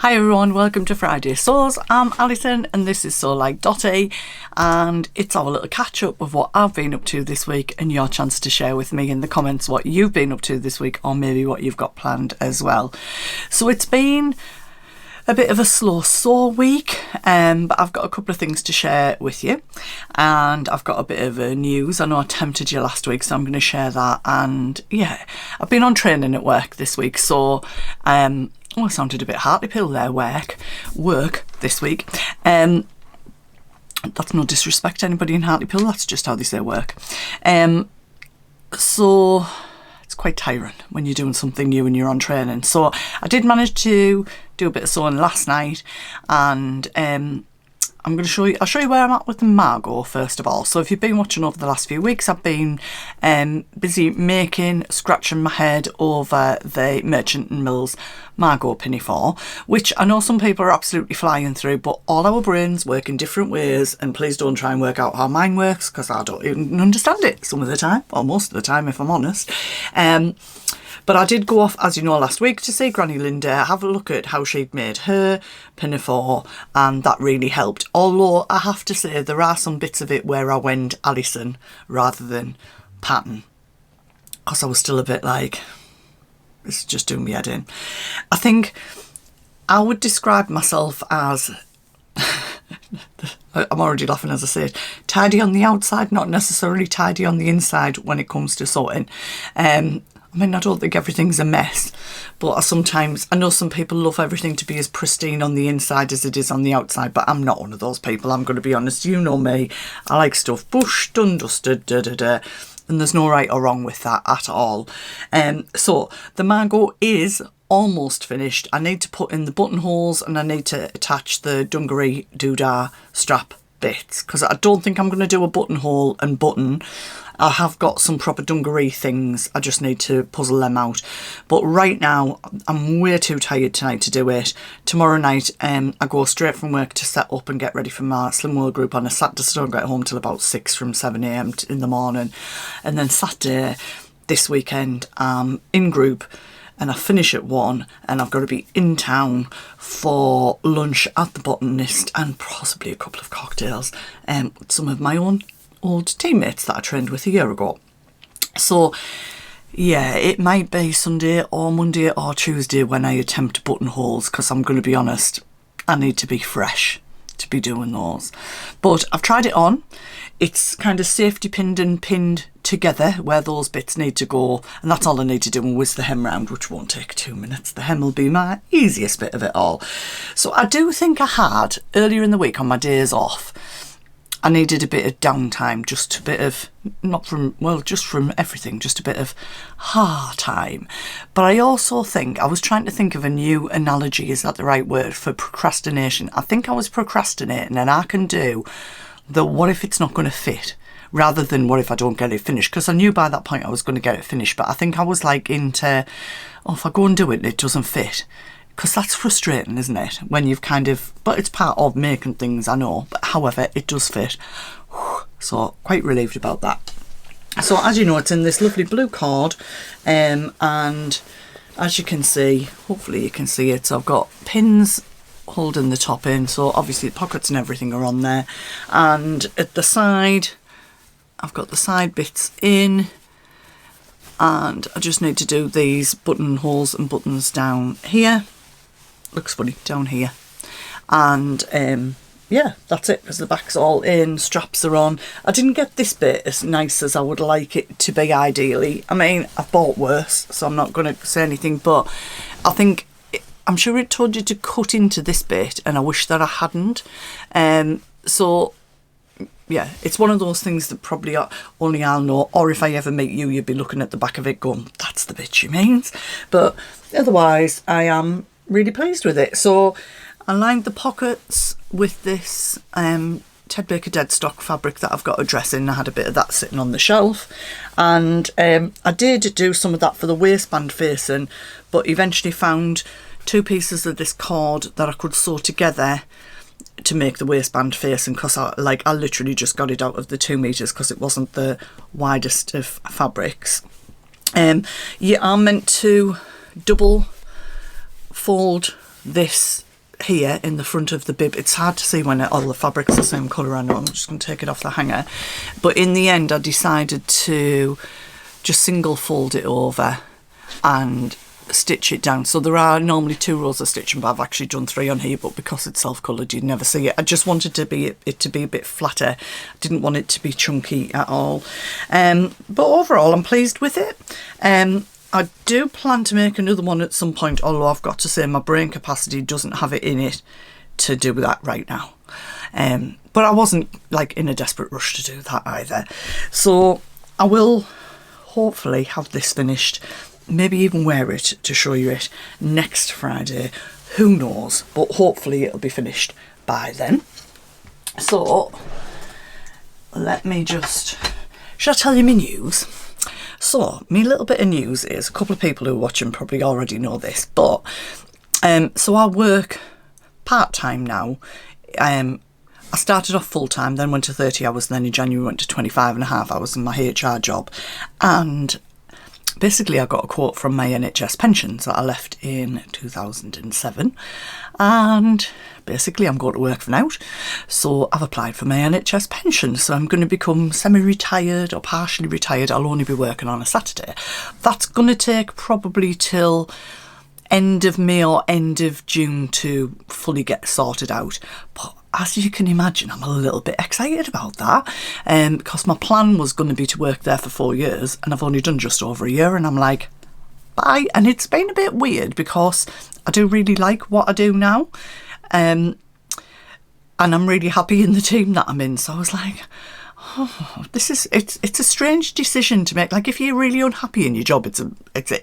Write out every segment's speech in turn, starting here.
Hi everyone, welcome to Friday Sews. I'm Alison and this is Sew Like Dotty, and it's our little catch up of what I've been up to this week and your chance to share with me in the comments what you've been up to this week or maybe what you've got planned as well. So it's been a bit of a slow sew week, but I've got a couple of things to share with you, and I've got a bit of news. I know I tempted you last week, so I'm going to share that. And yeah, I've been on training at work this week, so I sounded a bit Hartlepool there, work this week. That's no disrespect to anybody in Hartlepool, that's just how they say work. So it's quite tiring when you're doing something new and you're on training. So I did manage to do a bit of sewing last night, and I'll show you where I'm at with the Margo first of all. So if you've been watching over the last few weeks, I've been busy scratching my head over the Merchant & Mills Margo Pinafore, which I know some people are absolutely flying through, but all our brains work in different ways, and please don't try and work out how mine works, because I don't even understand it some of the time, or most of the time if I'm honest. But I did go off, as you know, last week to see Granny Linda, have a look at how she'd made her pinafore, and that really helped. Although I have to say there are some bits of it where I went Alison rather than pattern, because I was still a bit like, this is just doing me head in. I think I would describe myself as, I'm already laughing as I say it, tidy on the outside, not necessarily tidy on the inside when it comes to sewing. I mean, I don't think everything's a mess, but I know some people love everything to be as pristine on the inside as it is on the outside, but I'm not one of those people, I'm going to be honest. You know me, I like stuff bushed, done, dusted, and there's no right or wrong with that at all. So the Margo is almost finished. I need to put in the buttonholes and I need to attach the dungaree doodah strap bits, because I don't think I'm going to do a buttonhole and button. I have got some proper dungaree things, I just need to puzzle them out. But right now, I'm way too tired tonight to do it. Tomorrow night, I go straight from work to set up and get ready for my Slim World group on a Saturday, so I don't get home till about 6 from 7 a.m. in the morning. And then Saturday, this weekend, in group, and I finish at 1, and I've got to be in town for lunch at the Botanist and possibly a couple of cocktails with some of my own old teammates that I trained with a year ago. So yeah, it might be Sunday or Monday or Tuesday when I attempt buttonholes, because I'm going to be honest, I need to be fresh to be doing those. But I've tried it on. It's kind of safety pinned and pinned together where those bits need to go, and that's all I need to do, and whiz the hem round, which won't take 2 minutes. The hem will be my easiest bit of it all. So I do think I had, earlier in the week on my days off, I needed a bit of downtime, just a bit of, just from everything, just a bit of time. But I also think, I was trying to think of a new analogy, is that the right word, for procrastination? I think I was procrastinating, and I can do the what if it's not going to fit, rather than what if I don't get it finished, because I knew by that point I was going to get it finished. But I think I was like into, if I go and do it and it doesn't fit, because that's frustrating, isn't it? When you've but it's part of making things, I know, but however, it does fit. So quite relieved about that. So as you know, it's in this lovely blue cord, and as you can see, hopefully you can see it, so I've got pins holding the top in, so obviously the pockets and everything are on there, and at the side I've got the side bits in, and I just need to do these buttonholes and buttons down here. Looks funny down here, and yeah, that's it, because the back's all in, straps are on. I didn't get this bit as nice as I would like it to be ideally. I mean, I've bought worse, so I'm not going to say anything, but I'm sure it told you to cut into this bit, and I wish that I hadn't. So yeah, it's one of those things that probably only I'll know, or if I ever meet you, you'd be looking at the back of it going, that's the bit she means. But otherwise, I am really pleased with it. So I lined the pockets with this Ted Baker dead stock fabric that I've got a dress in. I had a bit of that sitting on the shelf, and I did do some of that for the waistband facing, but eventually found 2 pieces of this cord that I could sew together to make the waistband facing, because I literally just got it out of the 2 meters because it wasn't the widest of fabrics. You are meant to double fold this here in the front of the bib. It's hard to see when all the fabric's the same colour. I know, I'm just going to take it off the hanger. But in the end, I decided to just single fold it over and stitch it down. So there are normally 2 rows of stitching, but I've actually done 3 on here, but because it's self-coloured you'd never see it. I just wanted it to be a bit flatter. I didn't want it to be chunky at all. But overall I'm pleased with it. I do plan to make another one at some point, although I've got to say my brain capacity doesn't have it in it to do that right now. But I wasn't like in a desperate rush to do that either. So I will hopefully have this finished, maybe even wear it to show you it next Friday. Who knows? But hopefully it'll be finished by then. So let me just... Shall I tell you my news? So my little bit of news is, a couple of people who are watching probably already know this, but so I work part-time now. I started off full-time, then went to 30 hours, and then in January went to 25.5 hours in my HR job. And basically I got a quote from my NHS pensions that I left in 2007, and basically I'm going to work for now. So I've applied for my NHS pension, so I'm going to become semi-retired or partially retired. I'll only be working on a Saturday. That's going to take probably till end of May or end of June to fully get sorted out. But as you can imagine, I'm a little bit excited about that, because my plan was going to be to work there for 4 years, and I've only done just over a year, and I'm like, bye. And it's been a bit weird because I do really like what I do now, and I'm really happy in the team that I'm in. So I was like, oh, it's a strange decision to make. Like, if you're really unhappy in your job, it's an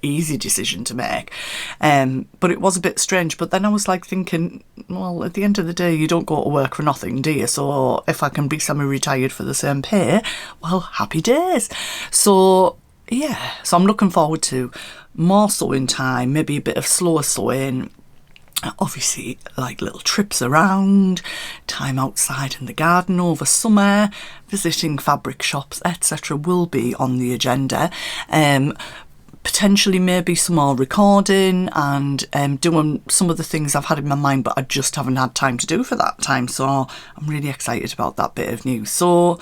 easy decision to make. But it was a bit strange. But then I was like thinking, well, at the end of the day, you don't go to work for nothing, do you? So if I can be semi-retired for the same pay, well, happy days. So yeah, so I'm looking forward to more sewing time, maybe a bit of slower sewing. Obviously, like little trips around, time outside in the garden over summer, visiting fabric shops, etc. will be on the agenda. Potentially maybe some more recording and doing some of the things I've had in my mind, but I just haven't had time to do for that time. So I'm really excited about that bit of news. So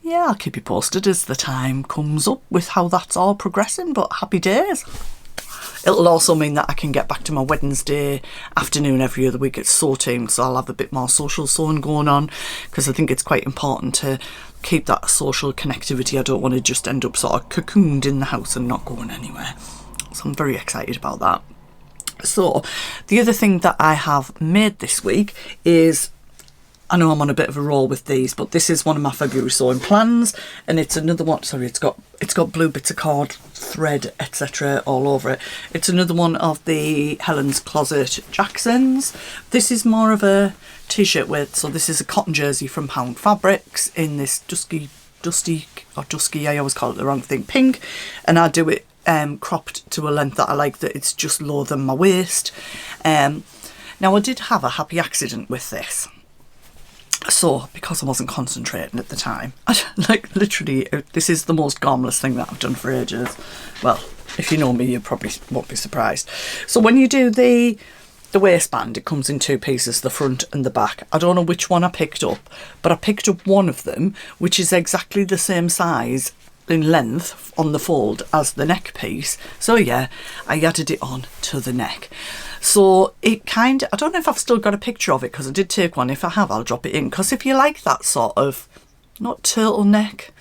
yeah, I'll keep you posted as the time comes up with how that's all progressing, but happy days. It'll also mean that I can get back to my Wednesday afternoon every other week at sew team, so I'll have a bit more social sewing going on, because I think it's quite important to keep that social connectivity. I don't want to just end up sort of cocooned in the house and not going anywhere. So I'm very excited about that. So the other thing that I have made this week is, I know I'm on a bit of a roll with these, but this is one of my February sewing plans, and it's another one. Sorry, it's got blue bits of cord, thread, etc. all over it. It's another one of the Helen's Closet Jacksons. This is more of a t-shirt width, so this is a cotton jersey from Pound Fabrics in this dusky, I always call it the wrong thing, pink, and I do it cropped to a length that I like, that it's just lower than my waist. Now I did have a happy accident with this. So, because I wasn't concentrating at the time, like literally, this is the most harmless thing that I've done for ages. Well, if you know me, you probably won't be surprised. So when you do the waistband, it comes in 2 pieces, the front and the back. I don't know which one I picked up, but I picked up one of them, which is exactly the same size in length on the fold as the neck piece. So yeah, I added it on to the neck. So it kind of, I don't know if I've still got a picture of it, because I did take one. If I have, I'll drop it in, because if you like that sort of, not turtleneck,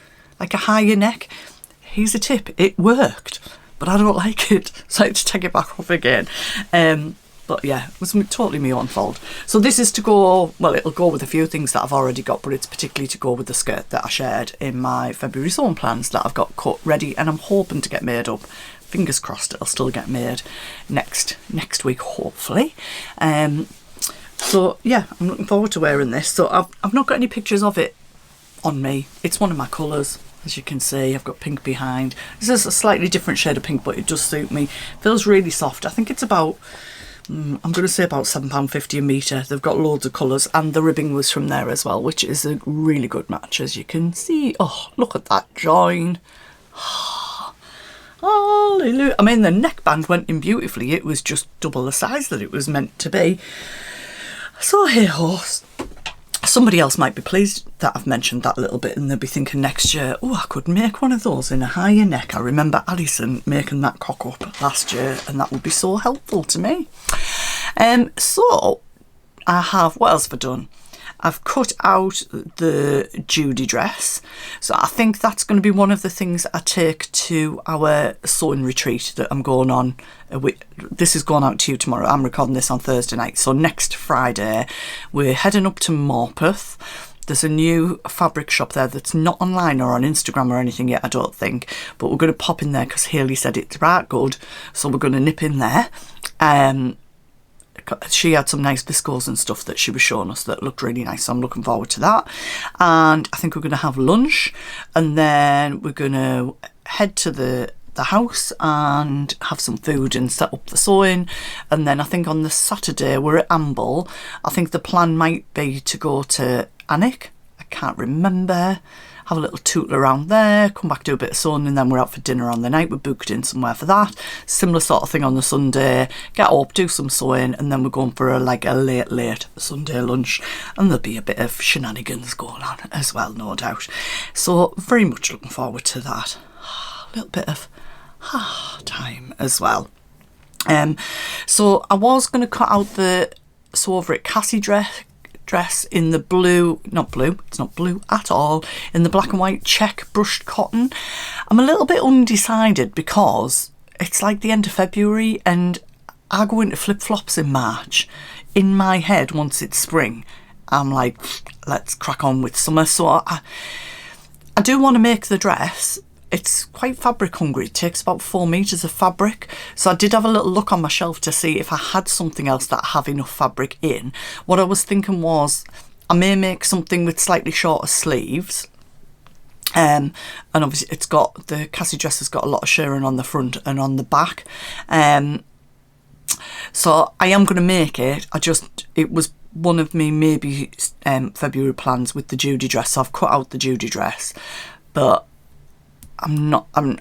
like a higher neck, here's a tip, it worked, but I don't like it, so I had to take it back off again. But yeah, it was totally my own fault. So this is to go, well, it'll go with a few things that I've already got, but it's particularly to go with the skirt that I shared in my February sewing plans that I've got cut ready, and I'm hoping to get made up. Fingers crossed it'll still get made next week, hopefully. So yeah, I'm looking forward to wearing this. So I've not got any pictures of it on me. It's one of my colours, as you can see. I've got pink behind. This is a slightly different shade of pink, but it does suit me. Feels really soft. I think it's about, I'm going to say about £7.50 a metre. They've got loads of colours, and the ribbing was from there as well, which is a really good match, as you can see. Oh, look at that join. Hallelujah. I mean, the neckband went in beautifully. It was just double the size that it was meant to be. So hey horse. Somebody else might be pleased that I've mentioned that little bit, and they'll be thinking next year, oh, I could make one of those in a higher neck. I remember Alison making that cock up last year, and that would be so helpful to me. So I have, what else have I done? I've cut out the Judy Dress. So I think that's going to be one of the things I take to our sewing retreat that I'm going on. This is going out to you tomorrow. I'm recording this on Thursday night. So next Friday, we're heading up to Morpeth. There's a new fabric shop there that's not online or on Instagram or anything yet, I don't think. But we're going to pop in there because Hayley said it's right good. So we're going to nip in there. She had some nice viscose and stuff that she was showing us that looked really nice, so I'm looking forward to that. And I think we're going to have lunch, and then we're going to head to the house and have some food and set up the sewing. And then I think on the Saturday we're at Amble. I think the plan might be to go to Alnwick. I can't remember. Have a little tootle around there, come back, do a bit of sewing, and then we're out for dinner on the night. We're booked in somewhere for that. Similar sort of thing on the Sunday. Get up, do some sewing, and then we're going for a late Sunday lunch. And there'll be a bit of shenanigans going on as well, no doubt. So very much looking forward to that. A little bit of time as well. So I was going to cut out the sew over it Cassie dress in the blue, it's not blue at all, in the black and white check brushed cotton. I'm a little bit undecided because it's like the end of February and I go into flip-flops in March. In my head, once it's spring, I'm like, let's crack on with summer. So I do want to make the dress. It's quite fabric hungry. It takes about 4 meters of fabric. So I did have a little look on my shelf to see if I had something else that I have enough fabric in. What I was thinking was I may make something with slightly shorter sleeves. And obviously it's got, the Cassie dress has got a lot of shirring on the front and on the back. So I am going to make it. It was one of me maybe February plans with the Judy dress. So I've cut out the Judy dress, but I'm on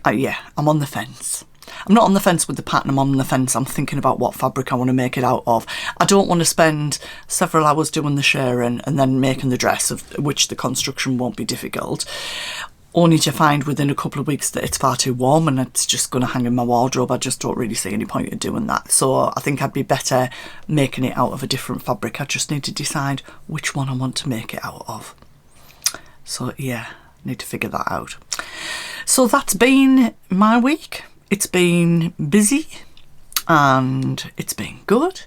the fence. I'm not on the fence with the pattern, I'm on the fence. I'm thinking about what fabric I want to make it out of. I don't want to spend several hours doing the shirring and then making the dress, of which the construction won't be difficult, only to find within a couple of weeks that it's far too warm and it's just going to hang in my wardrobe. I just don't really see any point in doing that. So I think I'd be better making it out of a different fabric. I just need to decide which one I want to make it out of. So yeah, need to figure that out. So that's been my week. It's been busy and it's been good.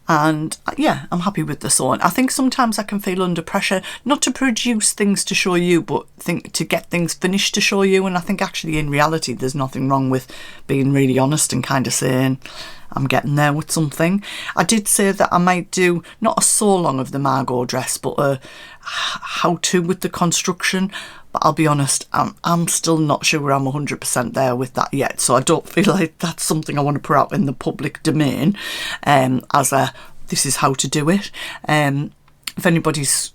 And yeah, I'm happy with the sewing. I think sometimes I can feel under pressure, not to produce things to show you, but to get things finished to show you. And I think actually in reality, there's nothing wrong with being really honest and kind of saying, I'm getting there with something. I did say that I might do not a sew along of the Margo dress, but a how-to with the construction. But I'll be honest, I'm still not sure I'm 100% there with that yet. So I don't feel like that's something I want to put out in the public domain as a, this is how to do it. If anybody's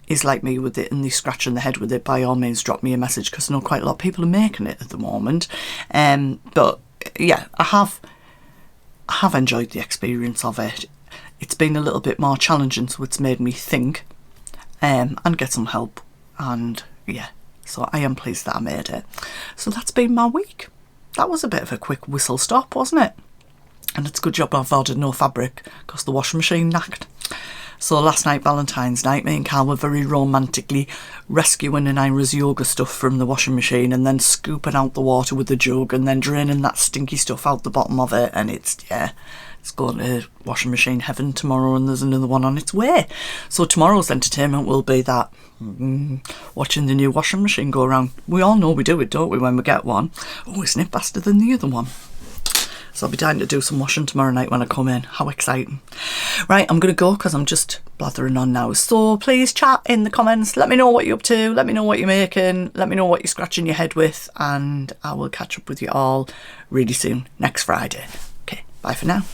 is like me with it and they're scratching the head with it, by all means drop me a message, because I know quite a lot of people are making it at the moment. But yeah, I have enjoyed the experience of it. It's been a little bit more challenging, so it's made me think and get some help. And yeah, so I am pleased that I made it. So that's been my week. That was a bit of a quick whistle stop, wasn't it? And it's a good job I've ordered no fabric because the washing machine knacked. So last night, Valentine's night, me and Carl were very romantically rescuing Anira's yoga stuff from the washing machine and then scooping out the water with the jug and then draining that stinky stuff out the bottom of it. And it's going to washing machine heaven tomorrow, and there's another one on its way. So tomorrow's entertainment will be that watching the new washing machine go around. We all know we do it, don't we, when we get one? Oh, isn't it faster than the other one? So I'll be dying to do some washing tomorrow night when I come in. How exciting. Right, I'm going to go because I'm just blathering on now. So please chat in the comments. Let me know what you're up to. Let me know what you're making. Let me know what you're scratching your head with. And I will catch up with you all really soon, next Friday. Okay, bye for now.